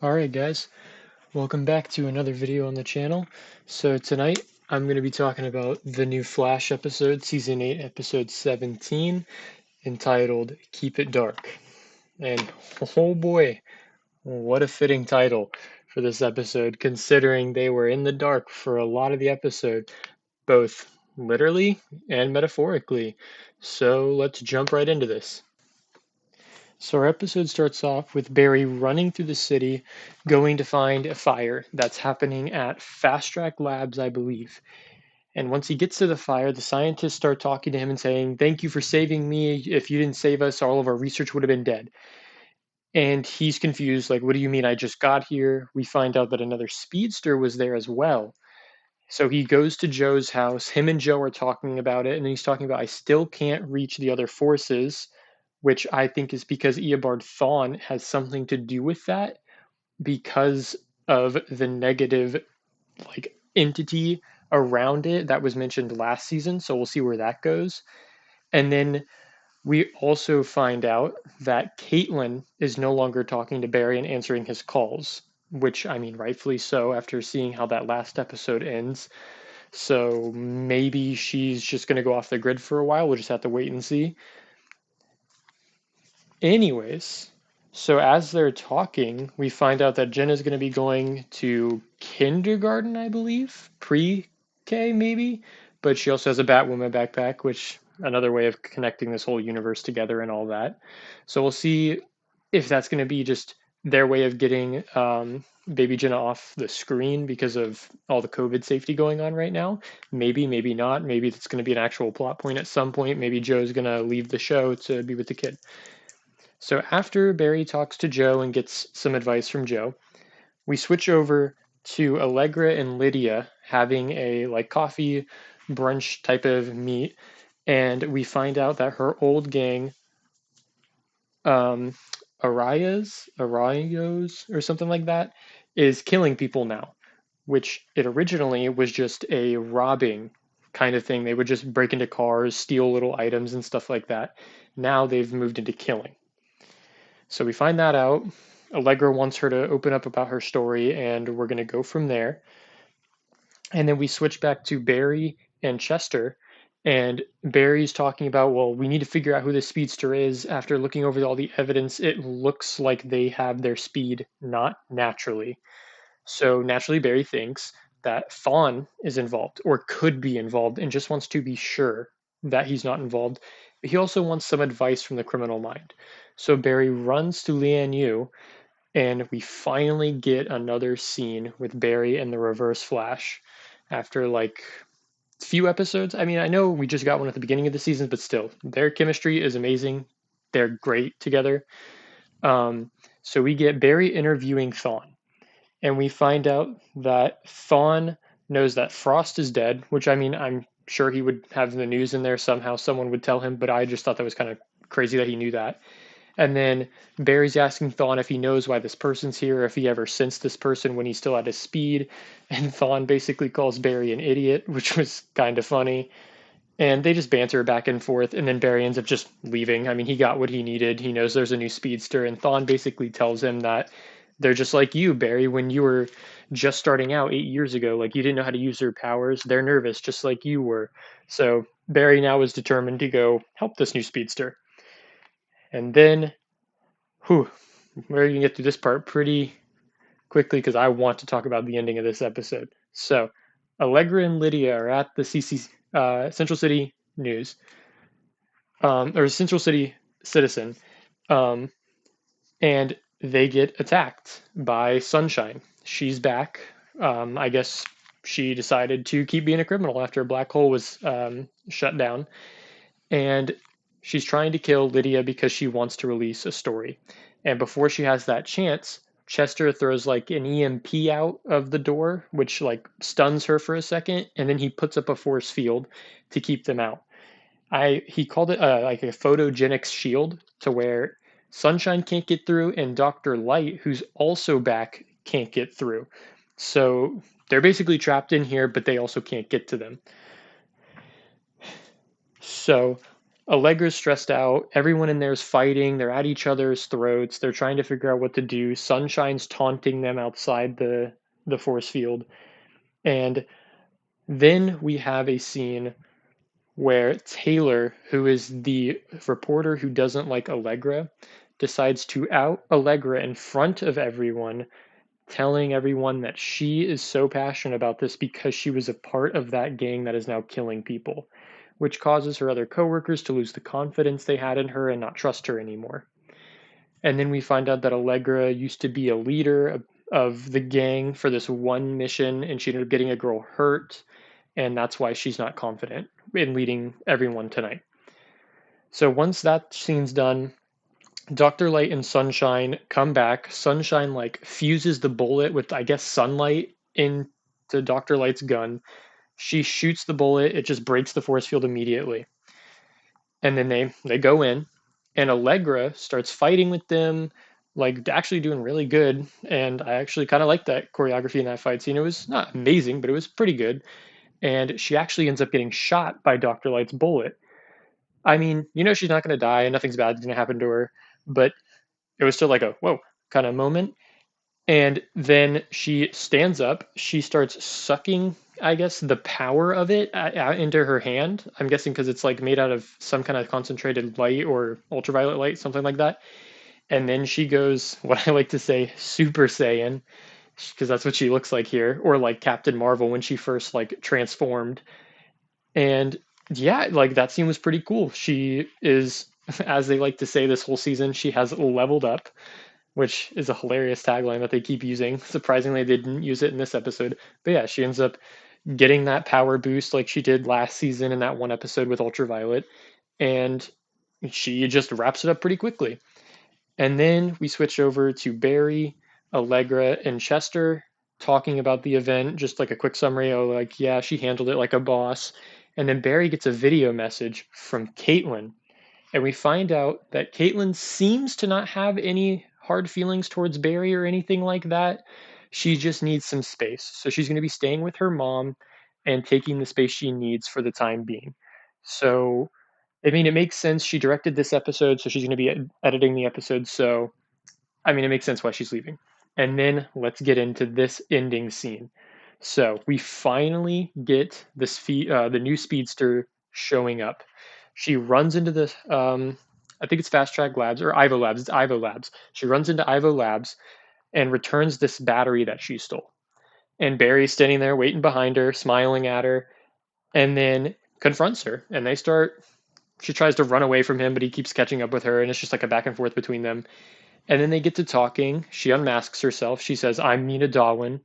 Alright guys, welcome back to another video on the channel. So tonight I'm going to be talking about the new Flash episode, Season 8, Episode 17, entitled Keep It Dark. And oh boy, what a fitting title for this episode, considering they were in the dark for a lot of the episode, both literally and metaphorically. So let's jump right into this. So our episode starts off with Barry running through the city, going to find a fire that's happening at Fast Track Labs, I believe. And once he gets to the fire, the scientists start talking to him and saying, "Thank you for saving me. If you didn't save us, all of our research would have been dead." And he's confused, like, "What do you mean I just got here?" We find out that another speedster was there as well. So he goes to Joe's house. Him and Joe are talking about it, and he's talking about, "I still can't reach the other forces," which I think is because Eobard Thawne has something to do with that because of the negative entity around it that was mentioned last season. So we'll see where that goes. And then we also find out that Caitlin is no longer talking to Barry and answering his calls, which I mean, rightfully so after seeing how that last episode ends. So maybe she's just going to go off the grid for a while. We'll just have to wait and see. Anyways, so as they're talking, we find out that Jen is going to be going to kindergarten, I believe, pre-K maybe, but she also has a Batwoman backpack, which another way of connecting this whole universe together and all that. So we'll see if that's going to be just their way of getting Baby Jenna off the screen because of all the COVID safety going on right now. Maybe, maybe not. Maybe it's going to be an actual plot point at some point. Maybe Joe's going to leave the show to be with the kid. So after Barry talks to Joe and gets some advice from Joe, we switch over to Allegra and Lydia having a coffee brunch type of meet, and we find out that her old gang, um, Arayos, or something like that, is killing people now, which it originally was just a robbing kind of thing. They would just break into cars, steal little items and stuff like that. Now they've moved into killing. So we find that out. Allegra wants her to open up about her story, and we're going to go from there. And then we switch back to Barry and Chester. And Barry's talking about, well, we need to figure out who the speedster is. After looking over all the evidence, it looks like they have their speed not naturally. So naturally, Barry thinks that Thawne is involved or could be involved and just wants to be sure that he's not involved. But he also wants some advice from the criminal mind. So Barry runs to Lian Yu, and we finally get another scene with Barry and the Reverse Flash after a few episodes. I mean, I know we just got one at the beginning of the season, but still, their chemistry is amazing. They're great together. So we get Barry interviewing Thawne, and we find out that Thawne knows that Frost is dead, which I mean, I'm sure he would have the news in there somehow. Someone would tell him, but I just thought that was kind of crazy that he knew that. And then Barry's asking Thawne if he knows why this person's here, if he ever sensed this person when he's still at his speed. And Thawne basically calls Barry an idiot, which was kind of funny. And they just banter back and forth, and then Barry ends up just leaving. I mean, he got what he needed. He knows there's a new speedster, and Thawne basically tells him that they're just like you, Barry, when you were just starting out 8 years ago. Like, you didn't know how to use their powers. They're nervous, just like you were. So Barry now is determined to go help this new speedster. And then, whew, we're going to get through this part pretty quickly because I want to talk about the ending of this episode. So, Allegra and Lydia are at the Central City News, or Central City Citizen, um, and they get attacked by Sunshine. She's back. I guess she decided to keep being a criminal after a black hole was shut down, and she's trying to kill Lydia because she wants to release a story. And before she has that chance, Chester throws an EMP out of the door, which stuns her for a second, and then he puts up a force field to keep them out. He called it like a photogenic shield to where Sunshine can't get through and Dr. Light, who's also back, can't get through. So they're basically trapped in here, but they also can't get to them. So Allegra's stressed out. Everyone in there is fighting. They're at each other's throats. They're trying to figure out what to do. Sunshine's taunting them outside the force field. And then we have a scene where Taylor, who is the reporter who doesn't like Allegra, decides to out Allegra in front of everyone, telling everyone that she is so passionate about this because she was a part of that gang that is now killing people, which causes her other coworkers to lose the confidence they had in her and not trust her anymore. And then we find out that Allegra used to be a leader of the gang for this one mission, and she ended up getting a girl hurt, and that's why she's not confident in leading everyone tonight. So once that scene's done, Dr. Light and Sunshine come back. Sunshine like fuses the bullet with, I guess, sunlight into Dr. Light's gun. She shoots the bullet, it just breaks the force field immediately. And then they go in, and Allegra starts fighting with them, like actually doing really good. And I actually kind of like that choreography in that fight scene. It was not amazing, but it was pretty good. And she actually ends up getting shot by Dr. Light's bullet. I mean, she's not going to die and nothing's bad going to happen to her, but it was still like a whoa kind of moment. And then she stands up. She starts sucking, I guess, the power of it out into her hand. I'm guessing because it's like made out of some kind of concentrated light or ultraviolet light, something like that. And then she goes, what I like to say, Super Saiyan, because that's what she looks like here, or like Captain Marvel when she first like transformed. And yeah, like that scene was pretty cool. She is, as they like to say this whole season, she has leveled up, which is a hilarious tagline that they keep using. Surprisingly, they didn't use it in this episode. But yeah, she ends up getting that power boost like she did last season in that one episode with Ultraviolet. And she just wraps it up pretty quickly. And then we switch over to Barry, Allegra, and Chester talking about the event, just like a quick summary. Oh, like, yeah, she handled it like a boss. And then Barry gets a video message from Caitlin, and we find out that Caitlin seems to not have any hard feelings towards Barry or anything like that. She just needs some space. So she's going to be staying with her mom and taking the space she needs for the time being. So, I mean, it makes sense. She directed this episode, so she's going to be editing the episode. So, I mean, it makes sense why she's leaving. And then let's get into this ending scene. So we finally get the new speedster showing up. She runs into the, I think it's Fast Track Labs or Ivo Labs. It's Ivo Labs. She runs into Ivo Labs and returns this battery that she stole. And Barry's standing there waiting behind her, smiling at her, and then confronts her. And they start. She tries to run away from him, but he keeps catching up with her, and it's just like a back and forth between them. And then they get to talking. She unmasks herself. She says, "I'm Mina Dawin."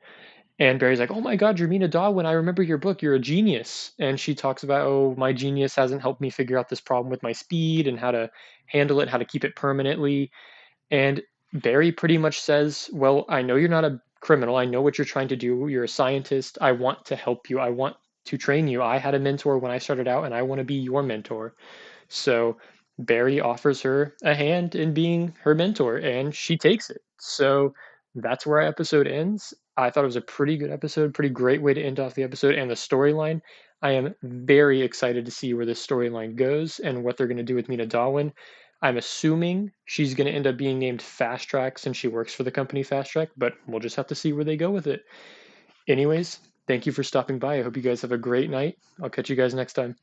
And Barry's like, "Oh my God, you're Mina Dawin. I remember your book. You're a genius." And she talks about, "Oh, my genius hasn't helped me figure out this problem with my speed and how to handle it, how to keep it permanently." And Barry pretty much says, "Well, I know you're not a criminal. I know what you're trying to do. You're a scientist. I want to help you. I want to train you. I had a mentor when I started out, and I want to be your mentor." So Barry offers her a hand in being her mentor, and she takes it. So that's where our episode ends. I thought it was a pretty good episode, pretty great way to end off the episode and the storyline. I am very excited to see where this storyline goes and what they're going to do with Mina Dawin. I'm assuming she's going to end up being named Fast Track since she works for the company Fast Track, but we'll just have to see where they go with it. Anyways, thank you for stopping by. I hope you guys have a great night. I'll catch you guys next time.